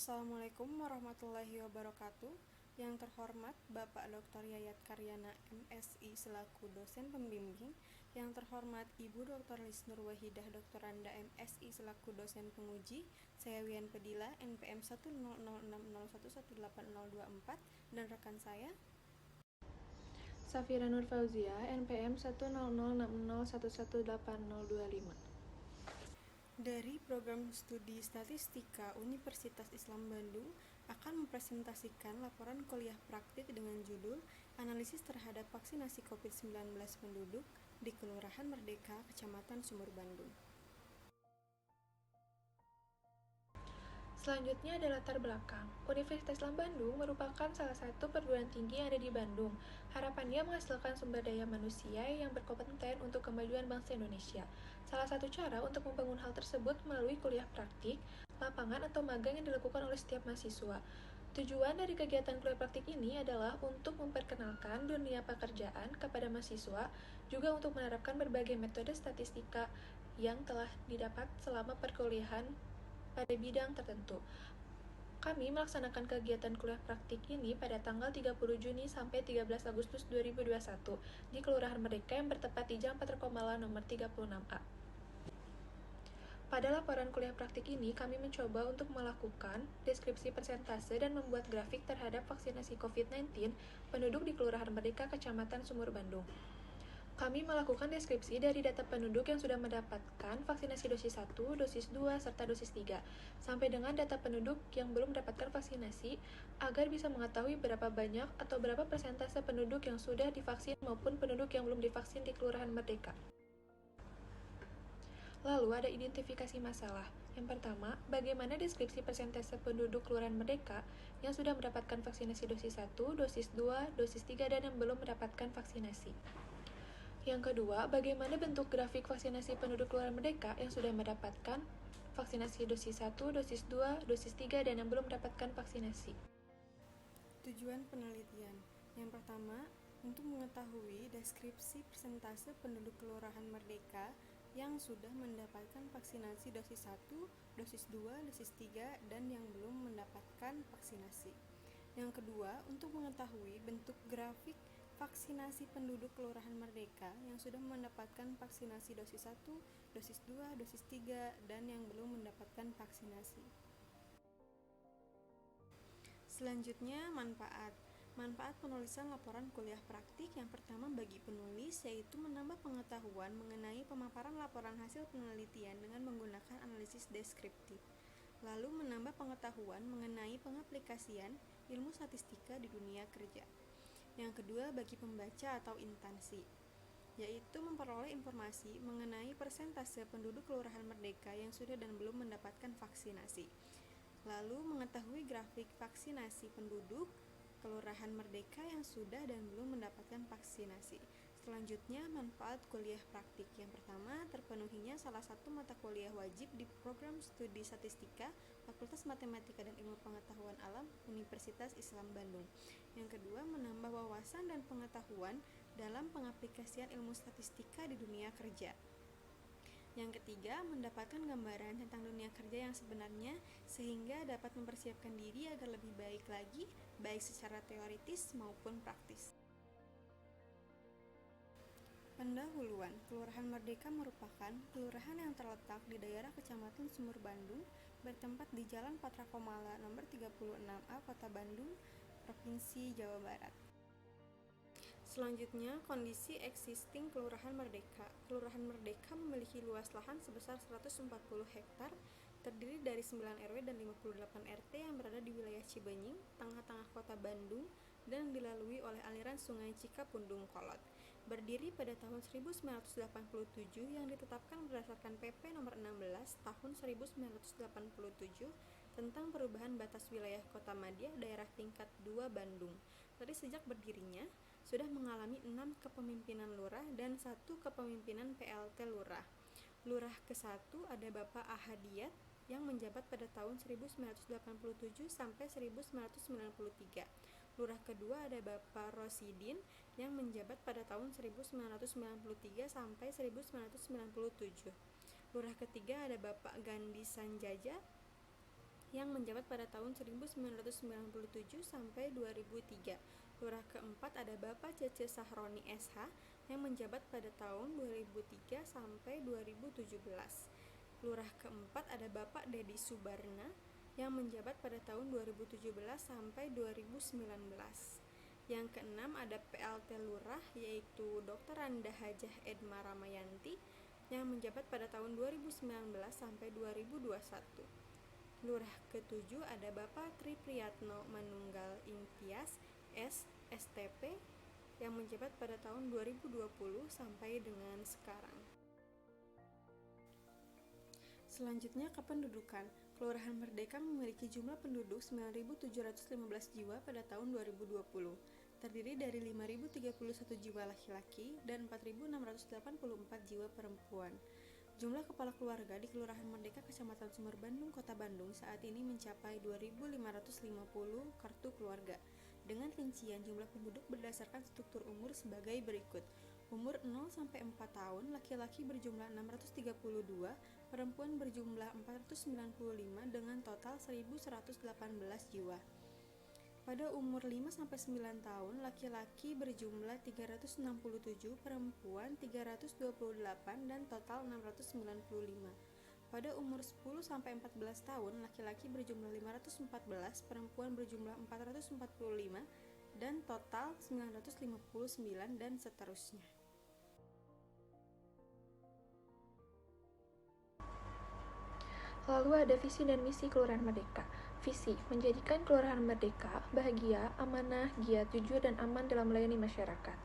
Assalamualaikum warahmatullahi wabarakatuh. Yang terhormat Bapak Dr. Yayat Karyana MSI selaku dosen pembimbing, yang terhormat Ibu Dr. Lisnur Wahidah Doktoranda MSI selaku dosen penguji, saya Wian Pedila NPM 1006011180024 dan rekan saya Safira Nur Fauzia NPM 1006011180025. dari Program Studi Statistika Universitas Islam Bandung akan mempresentasikan laporan kuliah praktik dengan judul Analisis terhadap vaksinasi COVID-19 penduduk di Kelurahan Merdeka, Kecamatan Sumur Bandung. Selanjutnya ada latar belakang. Universitas Islam Bandung merupakan salah satu perguruan tinggi yang ada di Bandung. Harapannya menghasilkan sumber daya manusia yang berkompeten untuk kemajuan bangsa Indonesia. Salah satu cara untuk membangun hal tersebut melalui kuliah praktik, lapangan atau magang yang dilakukan oleh setiap mahasiswa. Tujuan dari kegiatan kuliah praktik ini adalah untuk memperkenalkan dunia pekerjaan kepada mahasiswa, juga untuk menerapkan berbagai metode statistika yang telah didapat selama perkuliahan pada bidang tertentu. Kami melaksanakan kegiatan kuliah praktik ini pada tanggal 30 Juni sampai 13 Agustus 2021 di Kelurahan Merdeka yang bertempat di Jalan Patrakomala nomor 36A. Pada laporan kuliah praktik ini, kami mencoba untuk melakukan deskripsi persentase dan membuat grafik terhadap vaksinasi COVID-19 penduduk di Kelurahan Merdeka, Kecamatan Sumur Bandung. Kami melakukan deskripsi dari data penduduk yang sudah mendapatkan vaksinasi dosis 1, dosis 2, serta dosis 3, sampai dengan data penduduk yang belum mendapatkan vaksinasi, agar bisa mengetahui berapa banyak atau berapa persentase penduduk yang sudah divaksin maupun penduduk yang belum divaksin di Kelurahan Merdeka. Lalu ada identifikasi masalah. Yang pertama, bagaimana deskripsi persentase penduduk Kelurahan Merdeka yang sudah mendapatkan vaksinasi dosis 1, dosis 2, dosis 3, dan yang belum mendapatkan vaksinasi. Yang kedua, bagaimana bentuk grafik vaksinasi penduduk Kelurahan Merdeka yang sudah mendapatkan vaksinasi dosis 1, dosis 2, dosis 3, dan yang belum mendapatkan vaksinasi. Tujuan penelitian. Yang pertama, untuk mengetahui deskripsi persentase penduduk Kelurahan Merdeka yang sudah mendapatkan vaksinasi dosis 1, dosis 2, dosis 3, dan yang belum mendapatkan vaksinasi. Yang kedua, untuk mengetahui bentuk grafik vaksinasi penduduk Kelurahan Merdeka yang sudah mendapatkan vaksinasi dosis 1, dosis 2, dosis 3, dan yang belum mendapatkan vaksinasi. Selanjutnya, manfaat. Manfaat penulisan laporan kuliah praktik yang pertama bagi penulis yaitu menambah pengetahuan mengenai pemaparan laporan hasil penelitian dengan menggunakan analisis deskriptif. Lalu menambah pengetahuan mengenai pengaplikasian ilmu statistika di dunia kerja. Yang kedua bagi pembaca atau instansi, yaitu memperoleh informasi mengenai persentase penduduk Kelurahan Merdeka yang sudah dan belum mendapatkan vaksinasi. Lalu mengetahui grafik vaksinasi penduduk Kelurahan Merdeka yang sudah dan belum mendapatkan vaksinasi. Selanjutnya, manfaat kuliah praktik. Yang pertama, terpenuhinya salah satu mata kuliah wajib di Program Studi Statistika Fakultas Matematika dan Ilmu Pengetahuan Alam Universitas Islam Bandung. Yang kedua, menambah wawasan dan pengetahuan dalam pengaplikasian ilmu statistika di dunia kerja. Yang ketiga, mendapatkan gambaran tentang dunia kerja yang sebenarnya sehingga dapat mempersiapkan diri agar lebih baik lagi, baik secara teoritis maupun praktis. Pendahuluan. Kelurahan Merdeka merupakan kelurahan yang terletak di daerah Kecamatan Sumur Bandung, bertempat di Jalan Patrakomala nomor 36A, Kota Bandung, Provinsi Jawa Barat. Selanjutnya, kondisi existing Kelurahan Merdeka. Kelurahan Merdeka memiliki luas lahan sebesar 140 hektar, terdiri dari 9 RW dan 58 RT yang berada di wilayah Cibenying, tengah-tengah kota Bandung, dan dilalui oleh aliran sungai Cikapundung Kolot. Berdiri pada tahun 1987 yang ditetapkan berdasarkan PP nomor 16 tahun 1987 tentang perubahan batas wilayah Kota Madia Daerah Tingkat 2 Bandung. Dari sejak berdirinya, sudah mengalami 6 kepemimpinan lurah dan 1 kepemimpinan PLT lurah. Lurah ke-1 ada Bapak Ahadiat yang menjabat pada tahun 1987 sampai 1993. Lurah kedua ada Bapak Rosidin yang menjabat pada tahun 1993 sampai 1997. Lurah ketiga ada Bapak Gandi Sanjaja yang menjabat pada tahun 1997 sampai 2003. Lurah keempat ada Bapak Cece Sahroni SH yang menjabat pada tahun 2003 sampai 2017. Lurah keempat ada Bapak Dedi Subarna yang menjabat pada tahun 2017 sampai 2019. Yang keenam ada PLT Lurah yaitu Dr. Randa Hajah Edma Ramayanti yang menjabat pada tahun 2019 sampai 2021. Lurah ketujuh ada Bapak Tri Priyatno Manunggal Imtias SSTP yang menjabat pada tahun 2020 sampai dengan sekarang. Selanjutnya kependudukan. Kelurahan Merdeka memiliki jumlah penduduk 9.715 jiwa pada tahun 2020. Terdiri dari 5.031 jiwa laki-laki dan 4.684 jiwa perempuan. Jumlah kepala keluarga di Kelurahan Merdeka Kecamatan Sumber Bandung, Kota Bandung saat ini mencapai 2.550 kartu keluarga. Dengan rincian jumlah penduduk berdasarkan struktur umur sebagai berikut. Umur 0-4 tahun, laki-laki berjumlah 632, perempuan berjumlah 495 dengan total 1.118 jiwa. Pada umur 5-9 tahun, laki-laki berjumlah 367, perempuan 328 dan total 695. Pada umur 10-14 tahun, laki-laki berjumlah 514, perempuan berjumlah 445 dan total 959 dan seterusnya. Lalu ada visi dan misi Kelurahan Merdeka. Visi, menjadikan Kelurahan Merdeka bahagia, amanah, giat, jujur, dan aman dalam melayani masyarakat.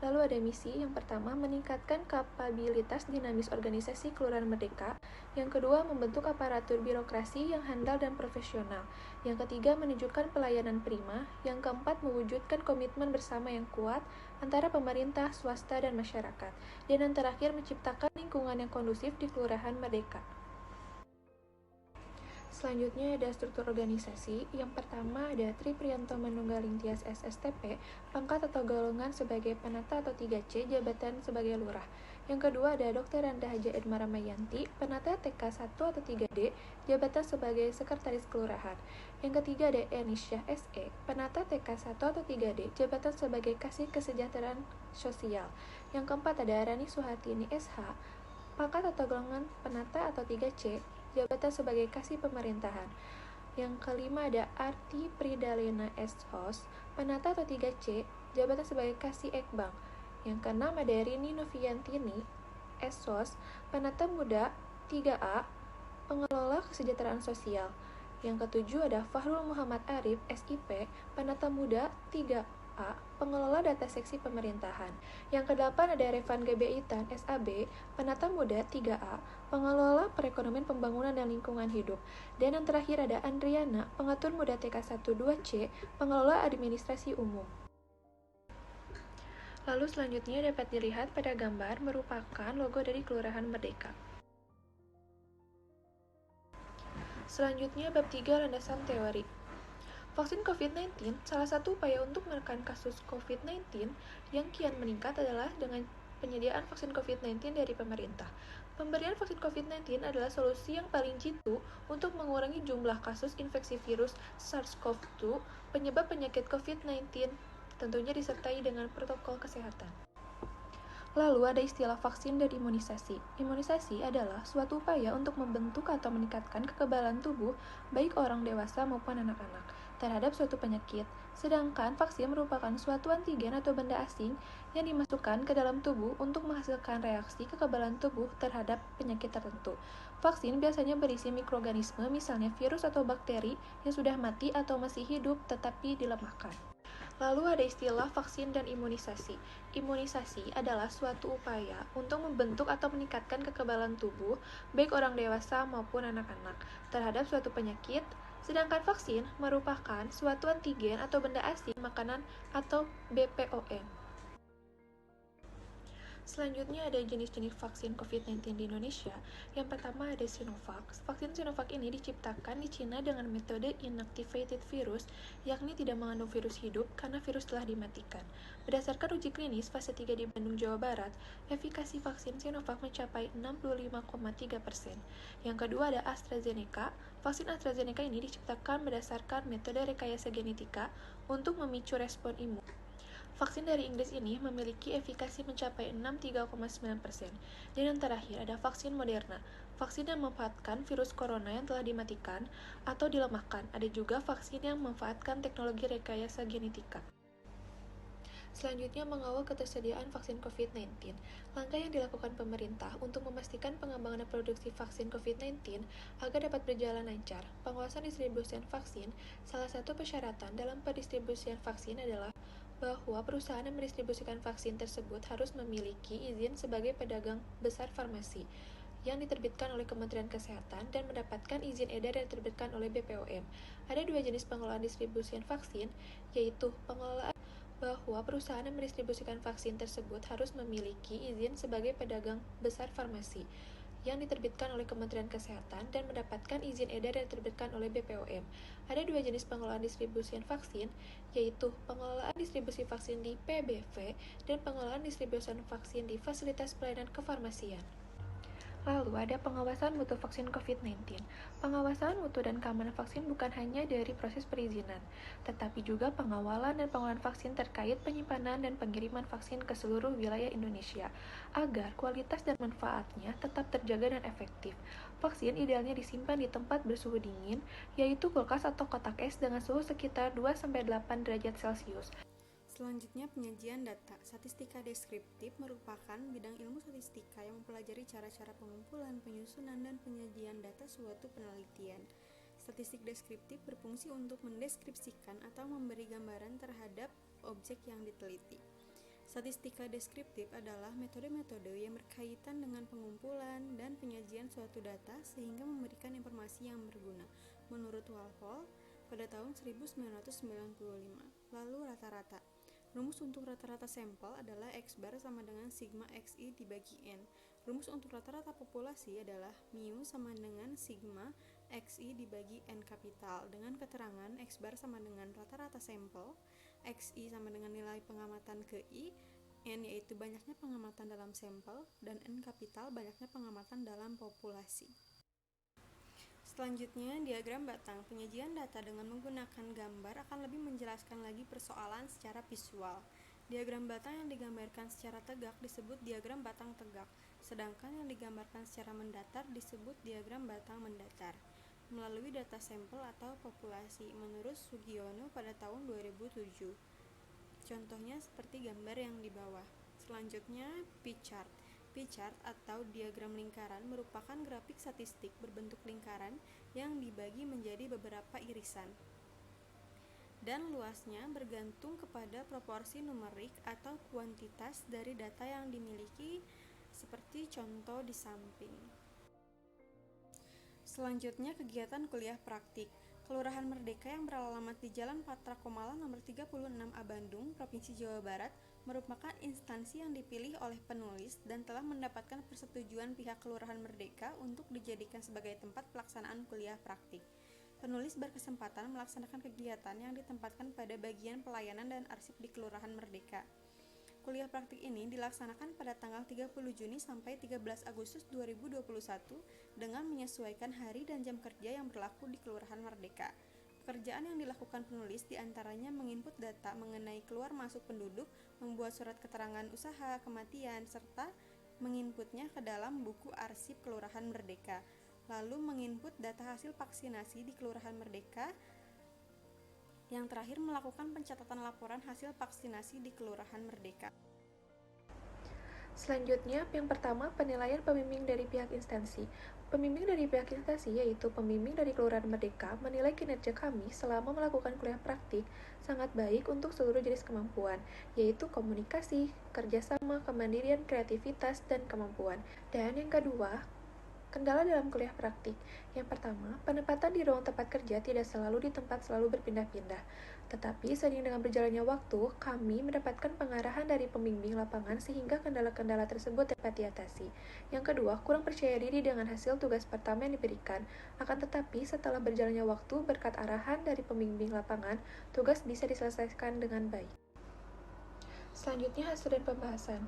Lalu ada misi, yang pertama, meningkatkan kapabilitas dinamis organisasi Kelurahan Merdeka. Yang kedua, membentuk aparatur birokrasi yang handal dan profesional. Yang ketiga, menunjukkan pelayanan prima. Yang keempat, mewujudkan komitmen bersama yang kuat antara pemerintah, swasta, dan masyarakat. Dan yang terakhir, menciptakan lingkungan yang kondusif di Kelurahan Merdeka. Selanjutnya ada struktur organisasi. Yang pertama ada Tri Priyanto Manunggal Imtias SSTP, pangkat atau golongan sebagai penata atau 3C, jabatan sebagai lurah. Yang kedua ada Dr. Randa Hajah Edma Ramayanti, penata TK 1 atau 3D, jabatan sebagai sekretaris kelurahan. Yang ketiga ada Enisha SE, penata TK 1 atau 3D, jabatan sebagai kasih kesejahteraan sosial. Yang keempat ada Rani Suhartini SH, pangkat atau golongan penata atau 3C, jabatan sebagai kasih pemerintahan. Yang kelima ada Arti Pridalena S.Hos, penata atau 3C, jabatan sebagai kasih ekbang. Yang keenam ada Rini Noviantini S.Hos, penata muda 3A, pengelola kesejahteraan sosial. Yang ketujuh ada Fahrul Muhammad Arif SIP, penata muda 3A, pengelola data seksi pemerintahan. Yang kedelapan ada Revan GB Itan SAB, penata muda 3A, pengelola perekonomian pembangunan dan lingkungan hidup. Dan yang terakhir ada Andriana, pengatur muda TK 1-2C, pengelola administrasi umum. Lalu selanjutnya dapat dilihat pada gambar merupakan logo dari Kelurahan Merdeka. Selanjutnya bab 3 landasan teori. Vaksin COVID-19, salah satu upaya untuk menekan kasus COVID-19 yang kian meningkat adalah dengan penyediaan vaksin COVID-19 dari pemerintah. Pemberian vaksin COVID-19 adalah solusi yang paling jitu untuk mengurangi jumlah kasus infeksi virus SARS-CoV-2 penyebab penyakit COVID-19, tentunya disertai dengan protokol kesehatan. Lalu ada istilah vaksin dan imunisasi. Imunisasi adalah suatu upaya untuk membentuk atau meningkatkan kekebalan tubuh baik orang dewasa maupun anak-anak terhadap suatu penyakit, sedangkan vaksin merupakan suatu antigen atau benda asing yang dimasukkan ke dalam tubuh untuk menghasilkan reaksi kekebalan tubuh terhadap penyakit tertentu. Vaksin biasanya berisi mikroorganisme, misalnya virus atau bakteri yang sudah mati atau masih hidup tetapi dilemahkan. Lalu ada istilah vaksin dan imunisasi. Imunisasi adalah suatu upaya untuk membentuk atau meningkatkan kekebalan tubuh, baik orang dewasa maupun anak-anak, terhadap suatu penyakit, sedangkan vaksin merupakan suatu antigen atau benda asing makanan atau BPOM. Selanjutnya ada jenis-jenis vaksin COVID-19 di Indonesia. Yang pertama ada Sinovac. Vaksin Sinovac ini diciptakan di Cina dengan metode inactivated virus, yakni tidak mengandung virus hidup karena virus telah dimatikan. Berdasarkan uji klinis fase 3 di Bandung, Jawa Barat, efikasi vaksin Sinovac mencapai 65,3%. Yang kedua ada AstraZeneca. Vaksin AstraZeneca ini diciptakan berdasarkan metode rekayasa genetika untuk memicu respon imun. Vaksin dari Inggris ini memiliki efikasi mencapai 63,9%. Dan yang terakhir ada vaksin Moderna. Vaksin yang memanfaatkan virus corona yang telah dimatikan atau dilemahkan. Ada juga vaksin yang memanfaatkan teknologi rekayasa genetika. Selanjutnya, mengawal ketersediaan vaksin COVID-19. Langkah yang dilakukan pemerintah untuk memastikan pengembangan dan produksi vaksin COVID-19 agar dapat berjalan lancar. Pengawasan distribusian vaksin, salah satu persyaratan dalam pendistribusian vaksin adalah bahwa perusahaan yang mendistribusikan vaksin tersebut harus memiliki izin sebagai pedagang besar farmasi yang diterbitkan oleh Kementerian Kesehatan dan mendapatkan izin edar yang diterbitkan oleh BPOM. Ada dua jenis pengelolaan distribusian vaksin, yaitu pengelolaan bahwa perusahaan yang mendistribusikan vaksin tersebut harus memiliki izin sebagai pedagang besar farmasi yang diterbitkan oleh Kementerian Kesehatan dan mendapatkan izin edar yang diterbitkan oleh BPOM. Ada dua jenis pengelolaan distribusian vaksin, yaitu pengelolaan distribusi vaksin di PBV dan pengelolaan distribusian vaksin di fasilitas pelayanan kefarmasian. Lalu ada pengawasan mutu vaksin COVID-19. Pengawasan mutu dan keamanan vaksin bukan hanya dari proses perizinan, tetapi juga pengawalan dan pengelolaan vaksin terkait penyimpanan dan pengiriman vaksin ke seluruh wilayah Indonesia, agar kualitas dan manfaatnya tetap terjaga dan efektif. Vaksin idealnya disimpan di tempat bersuhu dingin, yaitu kulkas atau kotak es dengan suhu sekitar 2-8 derajat Celcius. Selanjutnya, penyajian data. Statistika deskriptif merupakan bidang ilmu statistika yang mempelajari cara-cara pengumpulan, penyusunan, dan penyajian data suatu penelitian. Statistik deskriptif berfungsi untuk mendeskripsikan atau memberi gambaran terhadap objek yang diteliti. Statistika deskriptif adalah metode-metode yang berkaitan dengan pengumpulan dan penyajian suatu data sehingga memberikan informasi yang berguna. Menurut Walpole pada tahun 1995. Lalu rata-rata. Rumus untuk rata-rata sampel adalah X bar sama dengan sigma XI dibagi N. Rumus untuk rata-rata populasi adalah mu sama dengan sigma XI dibagi N kapital dengan keterangan X bar sama dengan rata-rata sampel, XI sama dengan nilai pengamatan ke I, N yaitu banyaknya pengamatan dalam sampel, dan N kapital banyaknya pengamatan dalam populasi. Selanjutnya, diagram batang. Penyajian data dengan menggunakan gambar akan lebih menjelaskan lagi persoalan secara visual. Diagram batang yang digambarkan secara tegak disebut diagram batang tegak, sedangkan yang digambarkan secara mendatar disebut diagram batang mendatar. Melalui data sampel atau populasi, menurut Sugiono pada tahun 2007. Contohnya seperti gambar yang di bawah. Selanjutnya, pie chart. Pie chart atau diagram lingkaran merupakan grafik statistik berbentuk lingkaran yang dibagi menjadi beberapa irisan. Dan luasnya bergantung kepada proporsi numerik atau kuantitas dari data yang dimiliki seperti contoh di samping. Selanjutnya, kegiatan kuliah praktik. Kelurahan Merdeka yang beralamat di Jalan Patra Komalah nomor 36A Bandung, Provinsi Jawa Barat, merupakan instansi yang dipilih oleh penulis dan telah mendapatkan persetujuan pihak Kelurahan Merdeka untuk dijadikan sebagai tempat pelaksanaan kuliah praktik. Penulis berkesempatan melaksanakan kegiatan yang ditempatkan pada bagian pelayanan dan arsip di Kelurahan Merdeka. Kuliah praktik ini dilaksanakan pada tanggal 30 Juni sampai 13 Agustus 2021 dengan menyesuaikan hari dan jam kerja yang berlaku di Kelurahan Merdeka. Pekerjaan yang dilakukan penulis diantaranya menginput data mengenai keluar masuk penduduk, membuat surat keterangan usaha, kematian, serta menginputnya ke dalam buku arsip Kelurahan Merdeka. Lalu menginput data hasil vaksinasi di Kelurahan Merdeka. Yang terakhir melakukan pencatatan laporan hasil vaksinasi di Kelurahan Merdeka. Selanjutnya, yang pertama, penilaian pembimbing dari pihak instansi. Pembimbing dari pihak instansi yaitu pembimbing dari Kelurahan Merdeka menilai kinerja kami selama melakukan kuliah praktik sangat baik untuk seluruh jenis kemampuan, yaitu komunikasi, kerjasama, kemandirian, kreativitas, dan kemampuan. Dan yang kedua, Kendala dalam kuliah praktik. Yang pertama, penempatan di ruang tempat kerja tidak selalu di tempat selalu berpindah-pindah. Tetapi seiring dengan berjalannya waktu, kami mendapatkan pengarahan dari pembimbing lapangan sehingga kendala-kendala tersebut dapat diatasi. Yang kedua, kurang percaya diri dengan hasil tugas pertama yang diberikan. Akan tetapi, setelah berjalannya waktu, berkat arahan dari pembimbing lapangan, tugas bisa diselesaikan dengan baik. Selanjutnya, hasil dan pembahasan.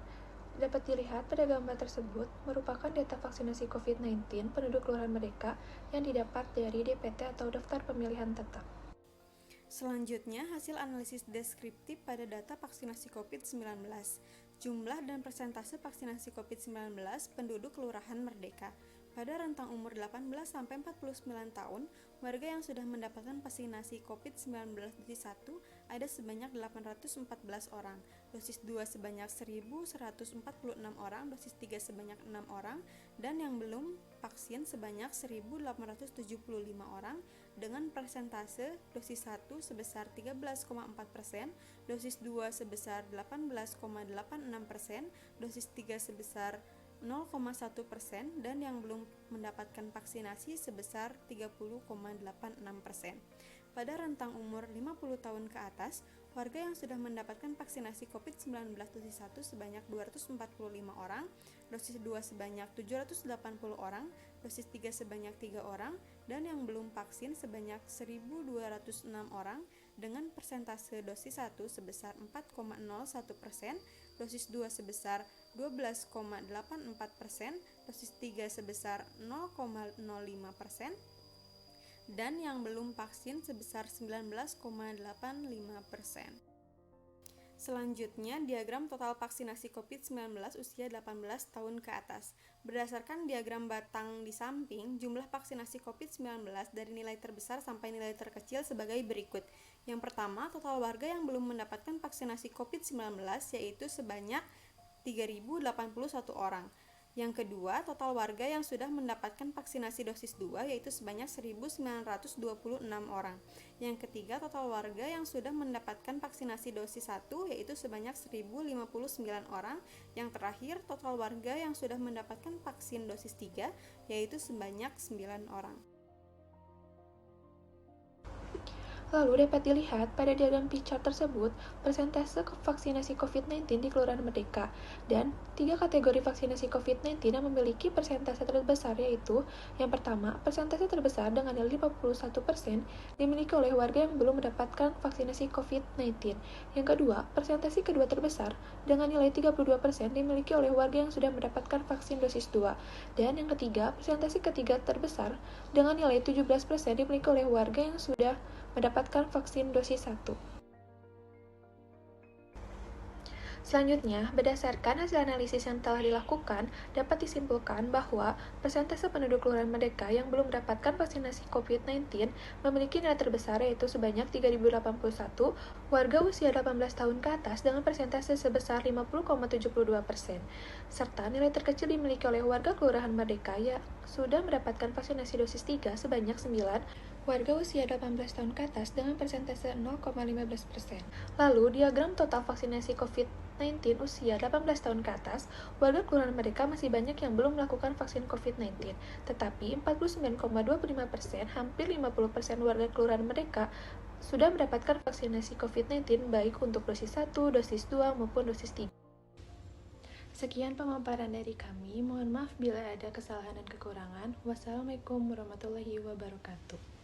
Dapat dilihat pada gambar tersebut merupakan data vaksinasi COVID-19 penduduk Kelurahan Merdeka yang didapat dari DPT atau Daftar Pemilihan Tetap. Selanjutnya, hasil analisis deskriptif pada data vaksinasi COVID-19. Jumlah dan persentase vaksinasi COVID-19 penduduk Kelurahan Merdeka. Pada rentang umur 18-49 tahun, warga yang sudah mendapatkan vaksinasi COVID-19 dosis 1 ada sebanyak 814 orang, dosis 2 sebanyak 1.146 orang, dosis 3 sebanyak 6 orang, dan yang belum vaksin sebanyak 1.875 orang dengan persentase dosis 1 sebesar 13,4%, dosis 2 sebesar 18,86%, dosis 3 sebesar 0,1% dan yang belum mendapatkan vaksinasi sebesar 30,86%. Pada rentang umur 50 tahun ke atas, warga yang sudah mendapatkan vaksinasi COVID-19 dosis 1 sebanyak 245 orang, dosis 2 sebanyak 780 orang, dosis 3 sebanyak 3 orang, dan yang belum vaksin sebanyak 1.206 orang dengan persentase dosis 1 sebesar 4,01%, dosis 2 sebesar 12,84%, dosis 3 sebesar 0,05%, dan yang belum vaksin sebesar 19,85%. Selanjutnya, diagram total vaksinasi COVID-19 usia 18 tahun ke atas. Berdasarkan diagram batang di samping, jumlah vaksinasi COVID-19 dari nilai terbesar sampai nilai terkecil sebagai berikut. Yang pertama, total warga yang belum mendapatkan vaksinasi COVID-19 yaitu sebanyak 3.081 orang. Yang kedua, total warga yang sudah mendapatkan vaksinasi dosis 2 yaitu sebanyak 1.926 orang. Yang ketiga, total warga yang sudah mendapatkan vaksinasi dosis 1 yaitu sebanyak 1.059 orang. Yang terakhir, total warga yang sudah mendapatkan vaksin dosis 3 yaitu sebanyak 9 orang. Lalu dapat dilihat pada diagram pie chart tersebut persentase vaksinasi COVID-19 di Kelurahan Merdeka dan 3 kategori vaksinasi COVID-19 yang memiliki persentase terbesar yaitu yang pertama, persentase terbesar dengan nilai 51% dimiliki oleh warga yang belum mendapatkan vaksinasi COVID-19. Yang kedua, persentase kedua terbesar dengan nilai 32% dimiliki oleh warga yang sudah mendapatkan vaksin dosis 2. Dan yang ketiga, persentase ketiga terbesar dengan nilai 17% dimiliki oleh warga yang sudah mendapatkan vaksin dosis 1. Selanjutnya, berdasarkan hasil analisis yang telah dilakukan, dapat disimpulkan bahwa persentase penduduk Kelurahan Merdeka yang belum mendapatkan vaksinasi COVID-19 memiliki nilai terbesar yaitu sebanyak 3.081 warga usia 18 tahun ke atas dengan persentase sebesar 50,72%, serta nilai terkecil dimiliki oleh warga Kelurahan Merdeka yang sudah mendapatkan vaksinasi dosis 3 sebanyak 9 warga usia 18 tahun ke atas dengan persentase 0,15%. Lalu, diagram total vaksinasi COVID-19 usia 18 tahun ke atas, warga Kelurahan Merdeka masih banyak yang belum melakukan vaksin COVID-19, tetapi 49,25%, hampir 50% warga Kelurahan Merdeka sudah mendapatkan vaksinasi COVID-19 baik untuk dosis 1, dosis 2, maupun dosis 3. Sekian pemaparan dari kami, mohon maaf bila ada kesalahan dan kekurangan. Wassalamualaikum warahmatullahi wabarakatuh.